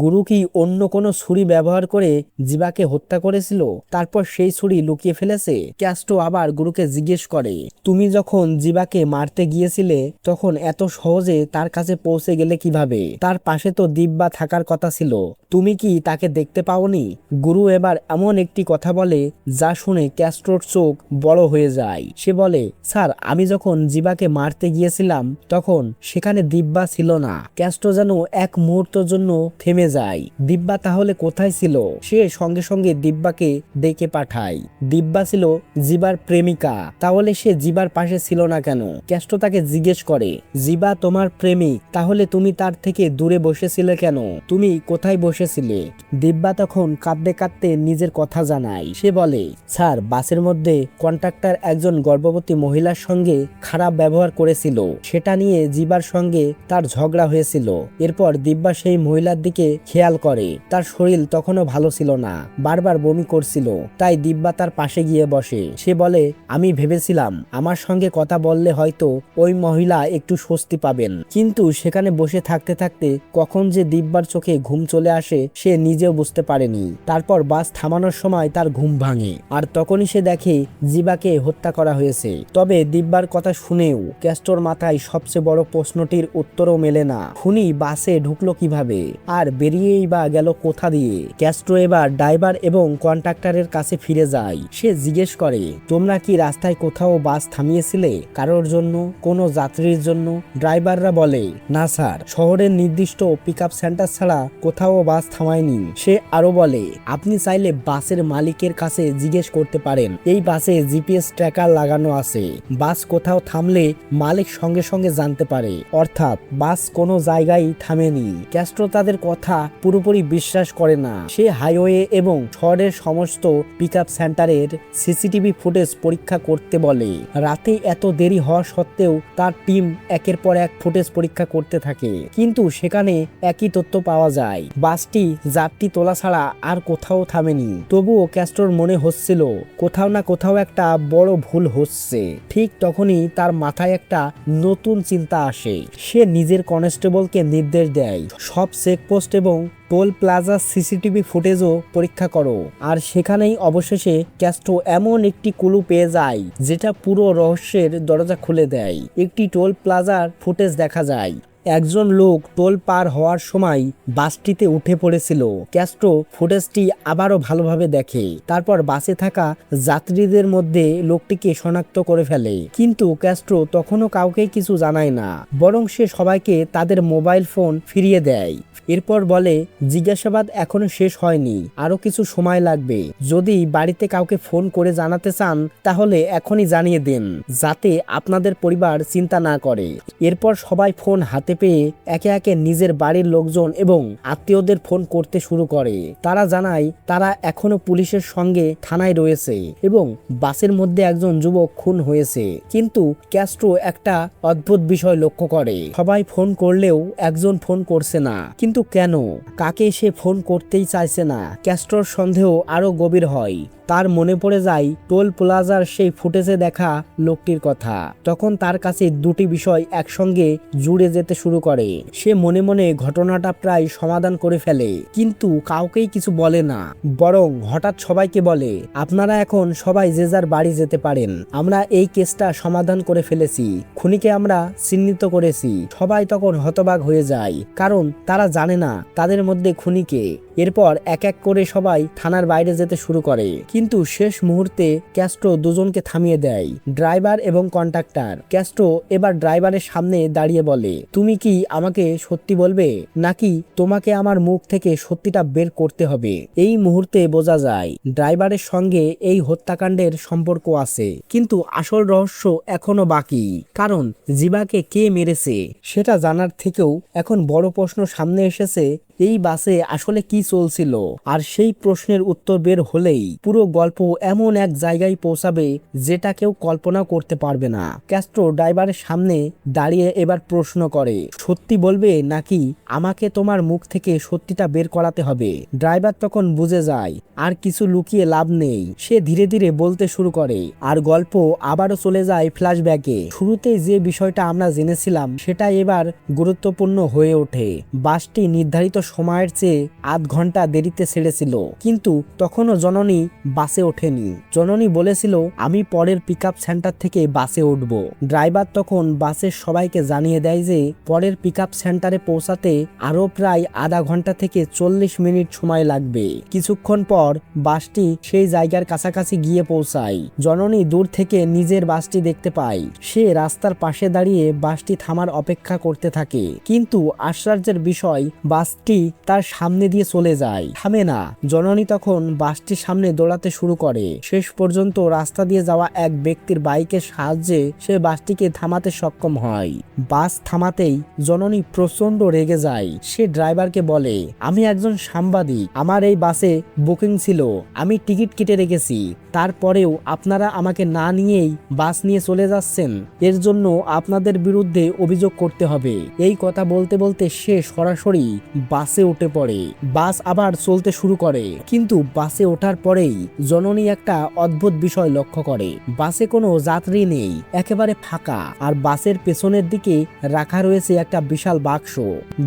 গুরু কি অন্য কোনো ছুরি ব্যবহার করে জিবাকে হত্যা করেছিল, তারপর সেই ছুরি লুকিয়ে ফেলেছে। ক্যাস্ট্রো আবার গুরুকে জিজ্ঞেস করে, তুমি যখন জিবাকে মারতে গিয়েছিলে তখন এত সহজে তার কাছে পৌঁছে গেলে কিভাবে? তার পাশে তো দিব্যা থাকার কথা ছিল, তুমি কি তাকে দেখতে পাওনি? গুরু এবার এমন একটি কথা বলে যা শুনে ক্যাস্ট্রোর চোখ বড় হয়ে যায়। সে বলে, স্যার, আমি যখন জিবাকে মারতে গিয়েছিলাম তখন সেখানে দিব্যা ছিল না। ক্যাস্ট্রো যেন এক মুহূর্তের জন্য থেমে যায়। দিব্যা তাহলে কোথায় ছিল? সে সঙ্গে সঙ্গে দিব্যাকে ডেকে পাঠায়। দিব্যা ছিল জিবার প্রেমিকা, তাহলে সে জিবার পাশে ছিল না কেন? ক্যাস্ট্রো তাকে জিজ্ঞেস করে, জিবা তোমার প্রেমিক, তাহলে তুমি তার থেকে দূরে বসেছিলে কেন? তুমি কোথায় বসেছিলে? দিব্যা তখন কাঁদতে কাঁদতে নিজের কথা জানায়। সে বলে, স্যার, বাসের মধ্যে কন্ট্রাক্টর একজন গর্ভবতী মহিলার সঙ্গে খারাপ ব্যবহার করেছিল, সেটা নিয়ে জিবার সঙ্গে তার ঝগড়া হয়েছিল। এরপর দিব্যা সেই মহিলার দিকে খেয়াল করে। তার শরীর তখনও ভালো ছিল না, বারবার বমি করছিল, তাই দিব্যা তার পাশে গিয়ে বসে। সে বলে, আমি ভেবেছিলাম আমার সঙ্গে কথা বললে হয়তো ওই মহিলা একটু স্বস্তি পাবেন, কিন্তু সেখানে বসে থাকতে থাকতে কখন যে দিব্যার চোখে ঘুম চলে আসে সে নিজেও বুঝতে পারেনি। তারপর বাস থামানোর সময় তার ঘুম ভাঙে, আর তখনই সে দেখে জিবাকে হত্যা করা হয়েছে। তবে দিব্যার কথা শুনেও ক্যাস্ট্রোর মাথায় সবচেয়ে বড় প্রশ্নটির উত্তরও মেলে না, খুনি বাসে ঢুকলো কিভাবে আর বেরিয়েই বা গেল কোথা দিয়ে? ক্যাস্ট্রো এবার ড্রাইভার এবং কন্ট্রাক্টরের কাছে ফিরে যায়। সে জিজ্ঞেস করে, তোমরা কি রাস্তায় কোথাও বাস থামিয়েছিলে কারোর জন্য, কোনো যাত্রীর জন্য? ড্রাইভাররা বলে, না স্যার, শহরের নির্দিষ্ট পিকআপ সেন্টার ছাড়া কোথাও বাস থামায়নি। সে আরো বলে, আপনি চাইলে বাসের মালিকের কাছে জিজ্ঞেস করতে পারেন, এই বাসে জিপিএস ট্র্যাকার লাগানো আছে, বাস কোথাও থামলে মালিক সঙ্গে সঙ্গে জানতে পারে, অর্থাৎ বাস কোনো জায়গায় থামেনি। ক্যাস্ট্রো তাদের কথা পুরোপুরি বিশ্বাস করে না। সে হাইওয়ে এবং শহরের সমস্ত পিকআপ সেন্টারের সিসিটিভি ফুটেজ পরীক্ষা করতে বলে। রাতে এত দেরি হওয়া সত্ত্বেও তার টিম একের পর এক ফুটেজ পরীক্ষা করতে থাকে, কিন্তু সেখানে একই তথ্য পাওয়া যায়, বাসটি যাত্রী তোলা ছাড়া আর কোথাও থামেনি। তবুও ক্যাস্ট্রোর মনে হচ্ছিল কোথাও না কোথাও একটা বড় ভুল হচ্ছে। ঠিক তখনই তার মাথায় একটা নতুন চিন্তা আসে। সে নিজের কনস্টেবলকে নির্দেশ দেয়, সব চেকপোস্ট এবং টোল প্লাজা সিসিটিভি ফুটেজও পরীক্ষা করো। আর সেখানেই অবশেষে ক্যাস্ট্রো এমন একটি ক্লু পেয়ে যায় যেটা পুরো রহস্যের দরজা খুলে দেয়। একটি টোল প্লাজার ফুটেজ দেখা যায়, একজন লোক টোল পার হওয়ার সময় বাসটিতে উঠে পড়েছিল। ক্যাস্ট্রো ফুটেজটি আবারও ভালোভাবে দেখে, তারপর বাসে থাকা যাত্রীদের মধ্যে লোকটিকে শনাক্ত করে ফেলে। কিন্তু ক্যাস্ট্রো তখনও কাউকে কিছু জানায় না, বরং সে সবাইকে তাদের মোবাইল ফোন ফিরিয়ে দেয়। এরপর বলে, জিজ্ঞাসাবাদ এখনো শেষ হয়নি, আরো কিছু সময় লাগবে। যদি বাড়িতে কাউকে ফোন করে জানাতে চান তাহলে এখনই জানিয়ে দিন, যাতে আপনাদের পরিবার চিন্তা না করে। এরপর সবাই ফোন হাতে পেয়ে একে একে নিজের বাড়ির লোকজন এবং আত্মীয়দের ফোন করতে শুরু করে। তারা জানায় তারা এখনো পুলিশের সঙ্গে থানায় রয়েছে এবং বাসের মধ্যে একজন যুবক খুন হয়েছে। কিন্তু ক্যাস্ট্রো একটা অদ্ভুত বিষয় লক্ষ্য করে, সবাই ফোন করলেও একজন ফোন করছে না, কিন্তু কেন? কাকে সে ফোন করতেই চাইছে না? ক্যাস্ট্রোর সন্দেহ আরো গভীর হয়। তার মনে পড়ে যায় টোল প্লাজার সেই ফুটেজে দেখা লোকটির কথা। তখন তার কাছে দুটি বিষয় একসঙ্গে জুড়ে যেতে শুরু করে। সে মনে মনে ঘটনাটা প্রায় সমাধান করে ফেলে, কিন্তু কাউকেই কিছু বলে না, বরং হঠাৎ সবাইকে বলে, আপনারা এখন সবাই যে যার বাড়ি যেতে পারেন, আমরা এই কেসটা সমাধান করে ফেলেছি, খুনিকে আমরা চিহ্নিত করেছি। সবাই তখন হতবাক হয়ে যায়, কারণ তারা জানে না তাদের মধ্যে খুনিকে। এরপর এক এক করে সবাই থানার বাইরে যেতে শুরু করে, কিন্তু শেষ মুহূর্তে ক্যাস্ট্রো দুজনকে থামিয়ে দেয়, ড্রাইভার এবং কন্ডাক্টর। ক্যাস্ট্রো এবার ড্রাইভারের সামনে দাঁড়িয়ে বলে, তুমি কি আমাকে সত্যি বলবে, নাকি তোমাকে আমার মুখ থেকে সত্যিটা বের করতে হবে? এই মুহূর্তে বোঝা যায় ড্রাইভারের সঙ্গে এই হত্যাকাণ্ডের সম্পর্ক আছে, কিন্তু আসল রহস্য এখনো বাকি। কারণ জিবাকে কে মেরেছে সেটা জানার থেকেও এখন বড় প্রশ্ন সামনে এসেছে, এই বাসে আসলে কি চলছিল। আর সেই প্রশ্নের উত্তর বের হলেই পুরো গল্প এমন এক জায়গায় পৌঁছাবে যেটা কেউ কল্পনা করতে পারবে না। ক্যাস্ট্রো ড্রাইভারের সামনে দাঁড়িয়ে এবার প্রশ্ন করে, সত্যি বলবে নাকি আমাকে তোমার মুখ থেকে সত্যিটা বের করাতে হবে? ড্রাইভার তখন বুঝে যায় আর কিছু লুকিয়ে লাভ নেই, সে ধীরে ধীরে বলতে শুরু করে। আর গল্প আবারও চলে যায় ফ্ল্যাশব্যাকে। শুরুতে যে বিষয়টা আমরা জেনেছিলাম সেটা এবার গুরুত্বপূর্ণ হয়ে ওঠে। বাসটি নির্ধারিত সময়ের চেয়ে আধ ঘন্টা দেরিতে ছেড়েছিল, কিন্তু তখনও জননী বাসে ওঠেনি। জননী বলেছিল, আমি পরের পিকআপ সেন্টার থেকে বাসে উঠব। ড্রাইভার তখন বাসের সবাইকে জানিয়ে দেয় যে পরের পিকআপ সেন্টারে পৌঁছাতে আরো প্রায় আধা ঘন্টা থেকে 40 মিনিট সময় লাগবে। কিছুক্ষণ পর বাসটি সেই জায়গার কাছাকাছি গিয়ে পৌঁছায়। জননী দূর থেকে নিজের বাসটি দেখতে পায়। সে রাস্তার পাশে দাঁড়িয়ে বাসটি থামার অপেক্ষা করতে থাকে, কিন্তু আশ্চর্যের বিষয়, বাসটি তার সামনে দিয়ে চলে যায়, থামে না। জননী তখন বাসটির সামনে দৌড়াতে শুরু করে। শেষ পর্যন্ত রাস্তা দিয়ে যাওয়া এক ব্যক্তির বাইকের সাহায্যে সে বাসটিকে থামাতে সক্ষম হয়। বাস থামাতেই জননী প্রচন্ড রেগে যায়। সে ড্রাইভারকে বলে, আমি একজন সাংবাদিক, আমার এই বাসে বুকিং ছিল, আমি টিকিট কেটে রেখেছি, তারপরেও আপনারা আমাকে না নিয়েই বাস নিয়ে চলে যাচ্ছেন, এর জন্য আপনাদের বিরুদ্ধে অভিযোগ করতে হবে। এই কথা বলতে বলতে সে সরাসরি বাসে উঠে পড়ে। বাস আবার চলতে শুরু করে, কিন্তু বাসে ওঠার পরেই জননী একটা অদ্ভুত বিষয় লক্ষ্য করে। বাসে কোনো যাত্রী নেই, একেবারে ফাঁকা, আর বাসের পেছনের দিকে রাখা রয়েছে একটা বিশাল বাক্স।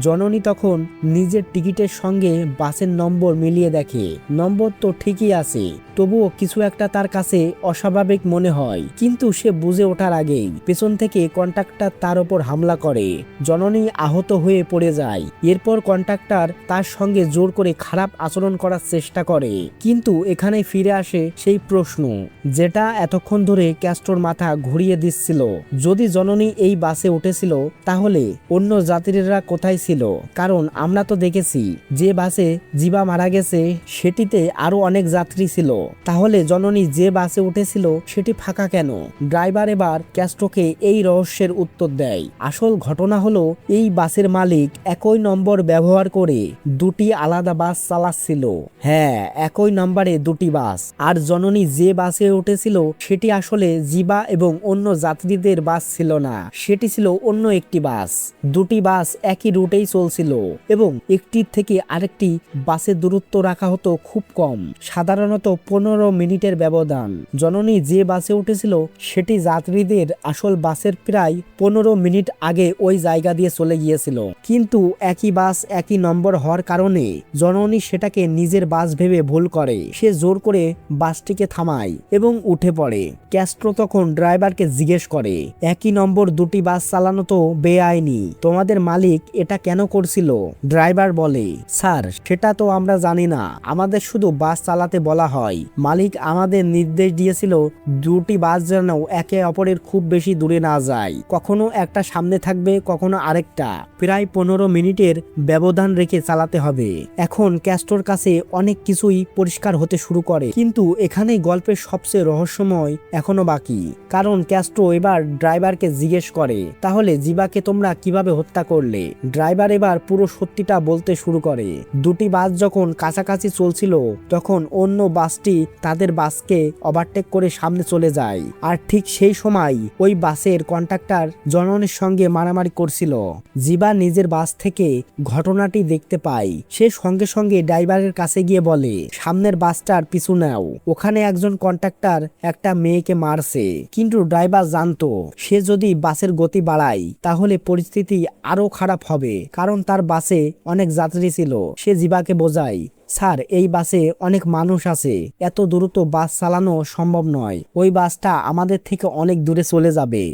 জননী তখন নিজের টিকিটের সঙ্গে বাসের নম্বর মিলিয়ে দেখে, নম্বর তো ঠিকই আছে, তবুও কিছু একটা তার কাছে অস্বাভাবিক মনে হয়। কিন্তু সে বুঝে ওঠার আগেই পেছন থেকে কন্ট্রাক্টর তার উপর হামলা করে। জননী আহত হয়ে পড়ে যায়। এরপর কন্ট্রাক্টর তার সঙ্গে জোর করে খারাপ আচরণ করার চেষ্টা করে, কিন্তু এখানে ফিরে আসে সেই প্রশ্ন যেটা এতক্ষণ ধরে ক্যাস্ট্রোর মাথা ঘুরিয়ে দিচ্ছিল। যদি জননী এই বাসে উঠেছিল, তাহলে অন্য যাত্রীরা কোথায় ছিল? কারণ আমরা তো দেখেছি যে বাসে জিবা মারা গেছে সেটিতে আরো অনেক যাত্রী ছিল, তাহলে জননী যে বাসে উঠেছিল সেটি ফাঁকা কেন? ড্রাইভার এবার ক্যাস্ট্রোকে এই রহস্যের উত্তর দেয়। আসল ঘটনা হলো, এই বাসের মালিক একই নম্বর ব্যবহার করে দুটি আলাদা বাস চালাচ্ছিল। হ্যাঁ, একই নম্বরে দুটি বাস। আর জননী যে বাসে উঠেছিল সেটি আসলে জিবা এবং অন্য যাত্রীদের বাস ছিল না, সেটি ছিল অন্য একটি বাস। দুটি বাস একই রুটেই চলছিল এবং একটির থেকে আরেকটি বাসের দূরত্ব রাখা হতো খুব কম, সাধারণত 15 মিনিটের ব্যবধান। জননী যে বাসে উঠেছিল সেটি যাত্রীদের আসল বাসের প্রায় 15 মিনিট আগে ওই জায়গা দিয়ে চলে গিয়েছিল, কিন্তু একই বাস একই নম্বর হওয়ার কারণে জননী সেটাকে নিজের বাস ভেবে ভুল করে। সে জোর করে বাসটিকে থামায় এবং উঠে পড়ে। ক্যাস্ট্রো তখন ড্রাইভারকে জিজ্ঞেস করে, একই নম্বর দুটি বাস চালানো তো বেআইনি, তোমাদের মালিক এটা কেন করছিল? ড্রাইভার বলে, স্যার, সেটা তো আমরা জানি না, আমাদের শুধু বাস চালাতে বলা হয়। মালিক আমাদের নির্দেশ দিয়েছিল দুটি বাস যেন একে অপরের খুব বেশি দূরে না যায়, কখনো একটা সামনে থাকবে, কখনো আরেকটা, প্রায় 15 মিনিটের ব্যবধান রেখে চালাতে হবে। এখন ক্যাস্ট্রোর কাছে অনেক কিছুই পরিষ্কার হতে শুরু করে, কিন্তু এখানেই গল্পের সবচেয়ে রহস্যময় এখনো বাকি। কারণ ক্যাস্ট্রো এবার ড্রাইভারকে জিজ্ঞেস করে, তাহলে জিবাকে তোমরা কিভাবে হত্যা করলে? ড্রাইভার এবার পুরো সত্যিটা বলতে শুরু করে। দুটি বাস যখন কাছাকাছি চলছিল তখন অন্য বাসটি তাদের বাসকে ওভারটেক করে সামনে চলে যায়, আর ঠিক সেই সময় ওই বাসের কন্ট্রাক্টর জননীর সঙ্গে মারামারি করছিল। জিবা নিজের বাস থেকে ঘটনাটি দেখতে পায়। সে সঙ্গে সঙ্গে ড্রাইভারের কাছে গিয়ে বলে, সামনের বাসটার পিছু নাও, ওখানে একজন কন্ট্রাক্টর একটা মেয়েকে মারছে। কিন্তু ড্রাইভার জানতো সে যদি বাসের গতি বাড়ায় তাহলে পরিস্থিতি আরো খারাপ হবে, কারণ তার বাসে অনেক যাত্রী ছিল। সে জিবাকে বোঝায়, স্যার এই বাসে অনেক মানুষ আছে, এত দ্রুত বাস চালানো সম্ভব নয়, ওই বাসটা আমাদের থেকে অনেক দূরে চলে যাবে।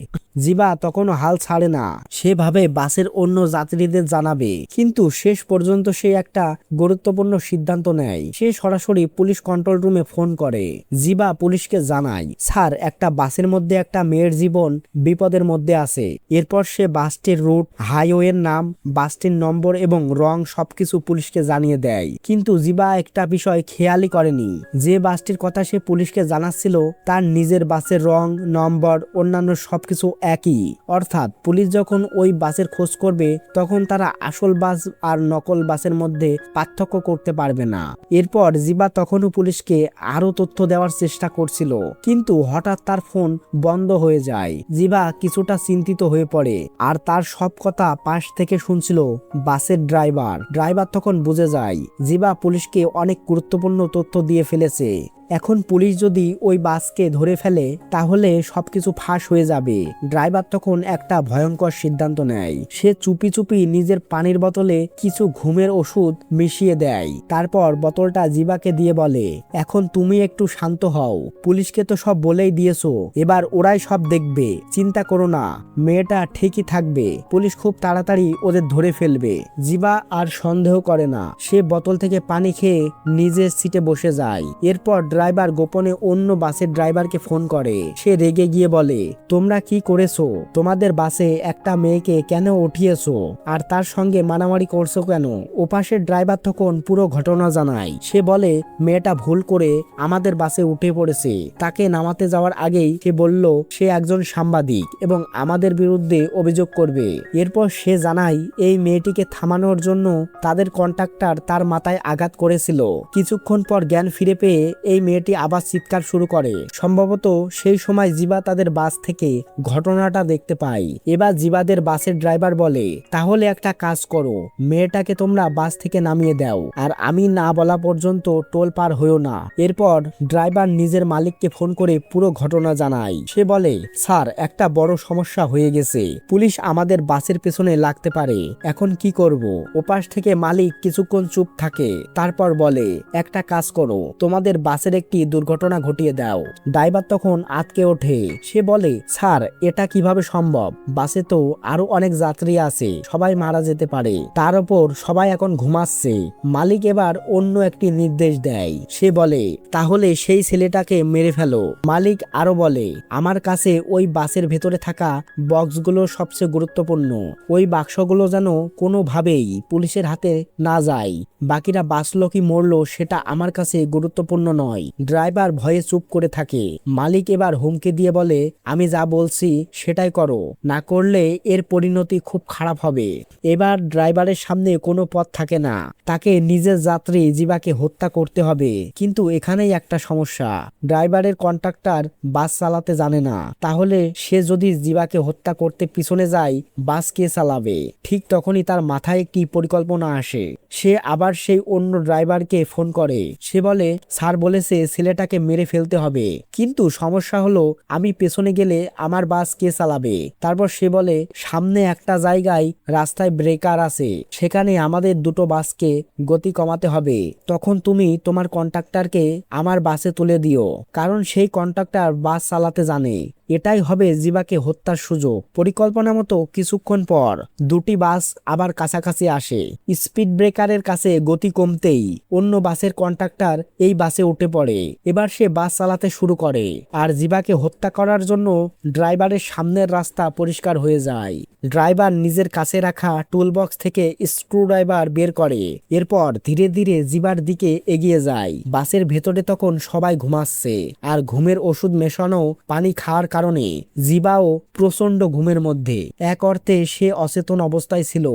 জিবা তখনও হাল ছাড়ে না, সেভাবে বাসের অন্য যাত্রীদের জানাবে, কিন্তু শেষ পর্যন্ত সে একটা গুরুত্বপূর্ণ সিদ্ধান্ত নেয়। সে সরাসরি পুলিশ কন্ট্রোল রুমে ফোন করে। জিবা পুলিশকে জানায়, স্যার একটা বাসের মধ্যে একটা মেয়ের জীবন বিপদের মধ্যে আছে। এরপর সে বাসটির রুট, হাইওয়ের নাম, বাসটির নম্বর এবং রং সবকিছু পুলিশকে জানিয়ে দেয়। কিন্তু জিবা একটা বিষয় খেয়ালই করেনি, যে বাসটির কথা সে পুলিশকে জানাচ্ছিল তার নিজের বাসের রং, নম্বর, অন্যান্য সবকিছু একই। অর্থাৎ পুলিশ যখন ওই বাসের খোঁজ করবে তখন তারা আসল বাস আর নকল বাসের মধ্যে পার্থক্য করতে পারবে না। এরপর জিবা তখনও পুলিশকে আরো তথ্য দেওয়ার চেষ্টা করছিল, কিন্তু হঠাৎ তার ফোন বন্ধ হয়ে যায়। জিবা কিছুটা চিন্তিত হয়ে পড়ে, আর তার সব কথা পাশ থেকে শুনছিল বাসের ড্রাইভার তখন বুঝে যায় জিবা পুলিশকে অনেক গুরুত্বপূর্ণ তথ্য দিয়ে ফেলেছে। এখন পুলিশ যদি ওই বাসকে ধরে ফেলে তাহলে সবকিছু ফাঁস হয়ে যাবে। ড্রাইভার তখন একটা ভয়ঙ্কর সিদ্ধান্ত নেয়। সে চুপি চুপি নিজের পানির বোতলে কিছু ঘুমের ওষুধ মিশিয়ে দেয়। তারপর বোতলটা জিবাকে দিয়ে বলে, এখন তুমি একটু শান্ত হও, পুলিশকে তো সব বলেই দিয়েছো, এবার ওরাই সব দেখবে, চিন্তা করো না, মেয়েটা ঠিকই থাকবে, পুলিশ খুব তাড়াতাড়ি ওদের ধরে ফেলবে। জিবা আর সন্দেহ করে না, সে বোতল থেকে পানি খেয়ে নিজের সিটে বসে যায়। এরপর ড্রাইভার গোপনে অন্য বাসের ড্রাইভারকে ফোন করে। সে রেগে গিয়ে বলে, তোমরা কি করেছো? তোমাদের বাসে একটা মেয়েকে কেন উঠিয়েছো আর তার সঙ্গে মারামারি করছো কেন? ওপাশের ড্রাইভার তখন পুরো ঘটনা জানায়। সে বলে, মেয়েটা ভুল করে আমাদের বাসে উঠে পড়েছে, তাকে নামাতে যাওয়ার আগেই সে বলল সে একজন সাংবাদিক এবং আমাদের বিরুদ্ধে অভিযোগ করবে। এরপর সে জানায় এই মেয়েটিকে থামানোর জন্য তাদের কন্ট্রাক্টর তার মাথায় আঘাত করেছিল। কিছুক্ষণ পর জ্ঞান ফিরে পেয়ে এই মেয়েটি আবার চিৎকার শুরু করে। সম্ভবত সেই সময় জিবা তাদের বাস থেকে ঘটনাটা দেখতে পায়। এবার জিবাদের বাসের ড্রাইভার বলে, তাহলে একটা কাজ করো, মেয়েটাকে তোমরা বাস থেকে নামিয়ে দাও আর আমি না বলা পর্যন্ত টোল পার হইও না। এরপর ড্রাইভার নিজের মালিককে ফোন করে পুরো ঘটনা জানায়। সে বলে, স্যার একটা বড় সমস্যা হয়ে গেছে, পুলিশ আমাদের বাসের পেছনে লাগতে পারে, এখন কি করব? ওপাশ থেকে মালিক কিছুক্ষণ চুপ থাকে, তারপর বলে, একটা কাজ করো, তোমাদের বাসের একটি দুর্ঘটনা ঘটিয়ে দাও। ড্রাইভার তখন আটকে ওঠে। সে বলে, স্যার এটা কিভাবে সম্ভব? বাসে তো আরো অনেক যাত্রী আছে, সবাই মারা যেতে পারে, তার উপর সবাই এখন ঘুমাচ্ছে। মালিক এবার অন্য একটি নির্দেশ দেয়। সে বলে, তাহলে সেই ছেলেটাকে মেরে ফেলো। মালিক আরো বলে, আমার কাছে ওই বাসের ভেতরে থাকা বক্সগুলো সবচেয়ে গুরুত্বপূর্ণ, ওই বাক্সগুলো যেন কোনোভাবেই পুলিশের হাতে না যায়। বাকিরা বাঁচলো কি মরলো সেটা আমার কাছে গুরুত্বপূর্ণ নয়। ড্রাইভার ভয়ে চুপ করে থাকে। মালিক এবার হুমকি দিয়ে বলে, আমি যা বলছি সেটাই করো, না করলে এর পরিণতি খুব খারাপ হবে। এবার ড্রাইভারের সামনে কোনো পথ থাকে না, তাকে নিজের যাত্রী জিবাকে হত্যা করতে হবে। কিন্তু এখানেই একটা সমস্যা, ড্রাইভারের কন্ট্রাক্টর বাস চালাতে জানে না, তাহলে সে যদি জিবাকে হত্যা করতে পিছনে যায় বাস কে চালাবে? ঠিক তখনই তার মাথায় একটি পরিকল্পনা আসে। সে আবার সেই অন্য ড্রাইভারকে ফোন করে। সে বলে, স্যার বলেছে ছেলেটাকে মেরে ফেলতে হবে, কিন্তু সমস্যা হলো আমি পেছনে গেলে আমার বাস কে চালাবে? তারপর সে বলে, সামনে একটা জায়গায় রাস্তায় ব্রেকার আছে, সেখানে আমাদের দুটো বাসকে গতি কমাতে হবে। তখন তুমি তোমার কন্ট্রাক্টরকে আমার বাসে তুলে দিও, কারণ সেই কন্ট্রাক্টর বাস চালাতে জানে। এটাই হবে জিবাকে হত্যার সুযোগ। পরিকল্পনা মতো কিছুক্ষণ পর দুটি বাস আবার কাছাকাছি আসে। স্পিড ব্রেকারের কাছে গতি কমতেই অন্য বাসের কন্ট্রাক্টর এই বাসে উঠে পড়ে। এবার সে বাস চালাতে শুরু করে আর জিবাকে হত্যা করার জন্য ড্রাইভারের সামনের রাস্তা পরিষ্কার হয়ে যায়। ড্রাইভার নিজের কাছে রাখা টুলবক্স থেকে স্ক্রুড্রাইভার বের করে। এরপর ধীরে ধীরে জিবার দিকে এগিয়ে যায়। বাসের ভেতরে তখন সবাই ঘুমাচ্ছে আর ঘুমের ওষুধ মেশানো পানি খাওয়ার কারণে জিবাও প্রচন্ড ঘুমের মধ্যে। এক অর্থে সে অচেতন অবস্থায় ছিল।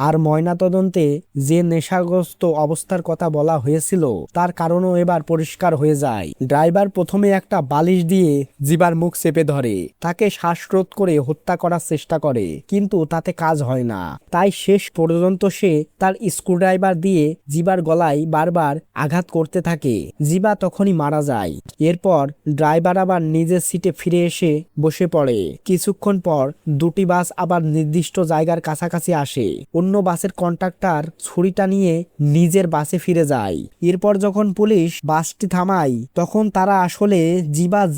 আর ময়নাতদন্তে যে নেশাগ্রস্ত অবস্থার কথা বলা হয়েছিল তার কারণও এবার পরিষ্কার হয়ে যায়। ড্রাইভার প্রথমে একটা বালিশ দিয়ে জিবার মুখ চেপে ধরে, তাকে শ্বাসরোধ করে হত্যা করার চেষ্টা করে, কিন্তু তাতে কাজ হয় না। তাই শেষ পর্যন্ত সে তার স্ক্রুড্রাইভার দিয়ে জিবার গলায় বারবার আঘাত করতে থাকে। জিবা তখনই মারা যায়। এরপর ড্রাইভার আবার নিজের সিটে ফিরে এসে এসে বসে পড়ে। কিছুক্ষণ পর দুটি বাস আবার নির্দিষ্ট জায়গার কাছাকাছি আসে। অন্য বাসের কন্ডাক্টর ছুরিটা নিয়ে নিজের বাসে ফিরে যায়। এরপর যখন পুলিশ বাসটি থামায় তখন তারা আসলে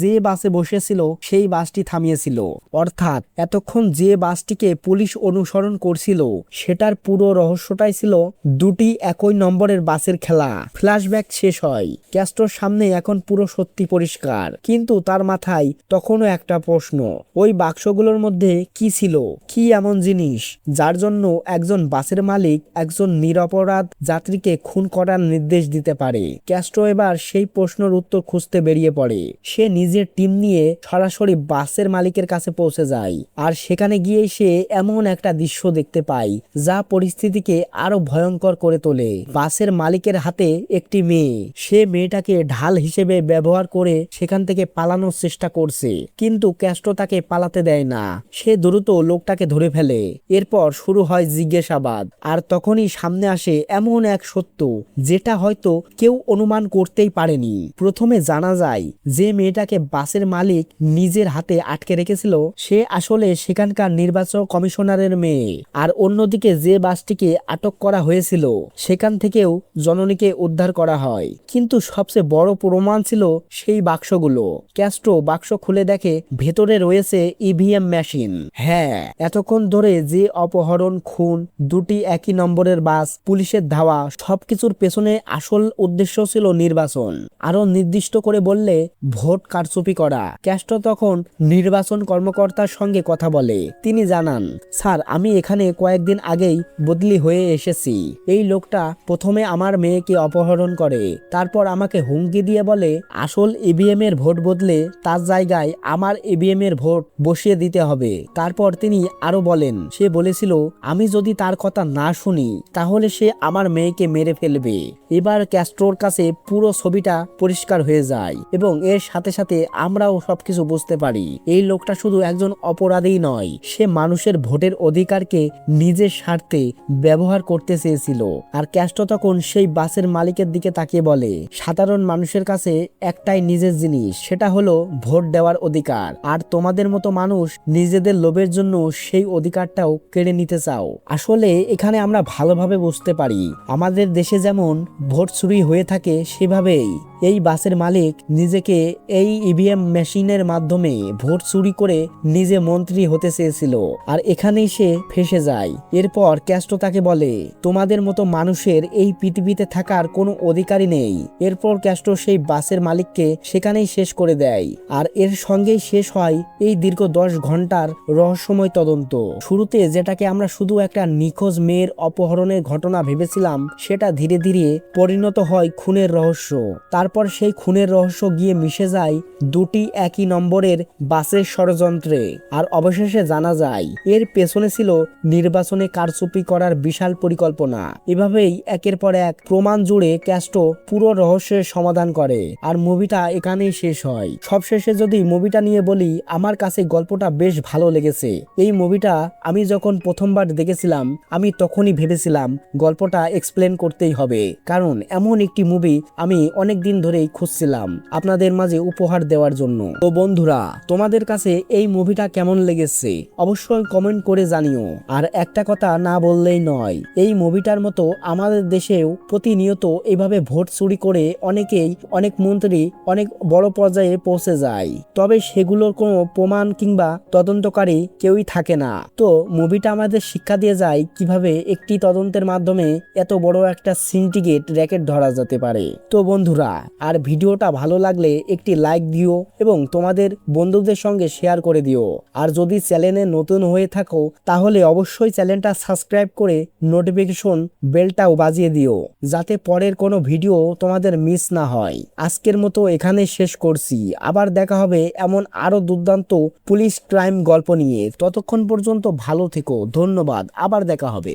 যে বাসে বসেছিল সেই বাসটি থামিয়েছিল। অর্থাৎ এতক্ষণ যে বাসটিকে পুলিশ অনুসরণ করছিল সেটার পুরো রহস্যটাই ছিল দুটি একই নম্বরের বাসের খেলা। ফ্ল্যাশব্যাক শেষ হয়। ক্যাস্ট্রোর সামনে এখন পুরো সত্যি পরিষ্কার, কিন্তু তার মাথায় তখনও একটা প্রশ্ন, ওই বাক্সগুলোর মধ্যে কি ছিল, কি এমন জিনিস যার জন্য একজন বাসের মালিক একজন নিরপরাধ যাত্রীকে খুন করার নির্দেশ দিতে পারে। ক্যাস্ট্রো এবার সেই প্রশ্নের উত্তর খুঁজতে বেরিয়ে পড়ে। সে নিজের টিম নিয়ে সরাসরি বাসের মালিকের কাছে পৌঁছে যায়, আর সেখানে গিয়ে সে এমন একটা দৃশ্য দেখতে পায় যা পরিস্থিতিকে আরো ভয়ঙ্কর করে তোলে। বাসের মালিকের হাতে একটি মেয়ে। সে মেয়েটাকে ঢাল হিসেবে ব্যবহার করে সেখান থেকে পালানোর চেষ্টা করছে, কিন্তু ক্যাস্ট্রো তাকে পালাতে দেয় না। সে দ্রুত লোকটাকে ধরে ফেলে। এরপর শুরু হয় জিজ্ঞাসাবাদ, আর তখনই সামনে আসে এমন এক সত্য যেটা হয়তো কেউ অনুমান করতেই পারেনি। প্রথমে জানা যায় যে মেয়েটাকে বাসের মালিক নিজের হাতে আটকে রেখেছিল সে আসলে সেখানকার নির্বাচন কমিশনারের মেয়ে। আর অন্যদিকে যে বাসটিকে আটক করা হয়েছিল সেখান থেকেও জননীকে উদ্ধার করা হয়। কিন্তু সবচেয়ে বড় প্রমাণ ছিল সেই বাক্সগুলো। ক্যাস্ট্রো বাক্স খুলে দেখে ভেতরে রয়েছে ইভিএম মেশিন। হ্যাঁ, এতক্ষণ ধরে যে অপহরণ, খুন, দুটি একই নম্বরের বাস, পুলিশের ধাওয়া, সবকিছুর পেছনে আসল উদ্দেশ্য ছিল নির্বাচন। আরো নির্দিষ্ট করে বললে ভোট কারচুপি করা। ক্যাস্ট্রো তখন নির্বাচন কর্মকর্তার সঙ্গে কথা বলে। তিনি জানান, স্যার, আমি এখানে কয়েকদিন আগেই বদলি হয়ে এসেছি। এই লোকটা প্রথমে আমার মেয়েকে অপহরণ করে, তারপর আমাকে হুমকি দিয়ে বলে আসল ইভিএম এর ভোট বদলে তার জায়গায় আমার ইভিএম এর ভোট বসিয়ে দিতে হবে। তারপর তিনি আরো বলেন, সে বলেছিল আমি যদি তার কথা না শুনি তাহলে সে আমার মেয়েকে মেরে ফেলবে। এবার ক্যাস্ট্রোর কাছে পুরো ছবিটা পরিষ্কার হয়ে যায় এবং এর সাথে সাথে আমরাও সবকিছু বুঝতে পারি। এই লোকটা শুধু একজন অপরাধী নয়, সে মানুষের ভোটের অধিকারকে নিজের স্বার্থে ব্যবহার করতে চেয়েছিল। আর ক্যাস্ট্রো তখন সেই বাসের মালিকের দিকে তাকিয়ে বলে, সাধারণ মানুষের কাছে একটাই নিজের জিনিস, সেটা হলো ভোট দেওয়ার অধিকার। আর তোমাদের মতো মানুষ নিজেদের লোভের জন্য সেই অধিকারটাও কেড়ে নিতে চাও। আসলে এখানে আমরা ভালোভাবে বুঝতে পারি আমাদের দেশে যেমন ভোট চুরি হয়ে থাকে সেভাবেই এই বাসের মালিক নিজেকে এই ইভিএম মেশিনের মাধ্যমে ভোট চুরি করে নিজে মন্ত্রী হতে চেয়েছিল, আর এখানেই সে ফেঁসে যায়। এরপর ক্যাস্ট্রো তাকে বলে, তোমাদের মতো মানুষের এই পৃথিবীতে থাকার কোনো অধিকারই নেই। এরপর ক্যাস্ট্রো সেই বাসের মালিককে সেখানেই শেষ করে দেয়, আর এর সঙ্গেই শেষ হয় এই দীর্ঘ 10 ঘন্টার রহস্যময় তদন্ত। শুরুতে যেটাকে আমরা শুধু একটা নিখোঁজ মেয়ের অপহরণের ঘটনা ভেবেছিলাম সেটা ধীরে ধীরে পরিণত হয় খুনের রহস্য। তারপর সেই খুনের রহস্য গিয়ে মিশে যায় দুটি একই নম্বরের বাসের ষড়যন্ত্রে, আর অবশেষে জানা যায় এর পেছনে ছিল নির্বাচনে কারচুপি করার বিশাল পরিকল্পনা। এভাবেই একের পর এক প্রমাণ জুড়ে ক্যাস্ট্রো পুরো রহস্যের সমাধান করে, আর মুভিটা এখানেই শেষ হয়। সবশেষে যদি মুভিটা নিয়ে বলি, আমার কাছে গল্পটা বেশ ভালো লেগেছে। এই মুভিটা আমি যখন প্রথমবার দেখেছিলাম আমি তখনই ভেবেছিলাম গল্পটা এক্সপ্লেন করতেই হবে, কারণ এমন একটি মুভি আমি অনেক দিন ধরেই খুঁজছিলাম আপনাদের মাঝে উপহার দেওয়ার জন্য। তো বন্ধুরা, তোমাদের কাছে এই মুভিটা কেমন লেগেছে অবশ্যই কমেন্ট করে জানিও। আর একটা কথা না বললেই নয়, এই মুভিটার মতো আমাদের দেশেও প্রতিনিয়ত এভাবে ভোট চুরি করে অনেকেই অনেক মন্ত্রী অনেক বড় পর্যায়ে পৌঁছে যায়, তবে সেগুলোর কোনো প্রমাণ কিংবা তদন্তকারী কেউই থাকে না। তো মুভিটা আমাদের শিক্ষা দিয়ে যায় কিভাবে একটি তদন্তের মাধ্যমে এত বড় একটা সিন্ডিকেট র্যাকেট ধরা যেতে পারে। তো বন্ধুরা, আর ভিডিওটা ভালো লাগলে একটি লাইক দিও এবং তোমাদের বন্ধুদের সঙ্গে শেয়ার করে দিও। আর যদি চ্যানেলে নতুন হয়ে থাকো তাহলে অবশ্যই চ্যানেলটা সাবস্ক্রাইব করে নোটিফিকেশন বেলটাও বাজিয়ে দিও, যাতে পরের কোনো ভিডিও তোমাদের মিস না হয়। আজকের মতো এখানে শেষ করছি, আবার দেখা হবে এমন আরো দুর্দান্ত পুলিশ ক্রাইম গল্প নিয়ে। ততক্ষণ পর্যন্ত ভালো থেকো, ধন্যবাদ, আবার দেখা হবে।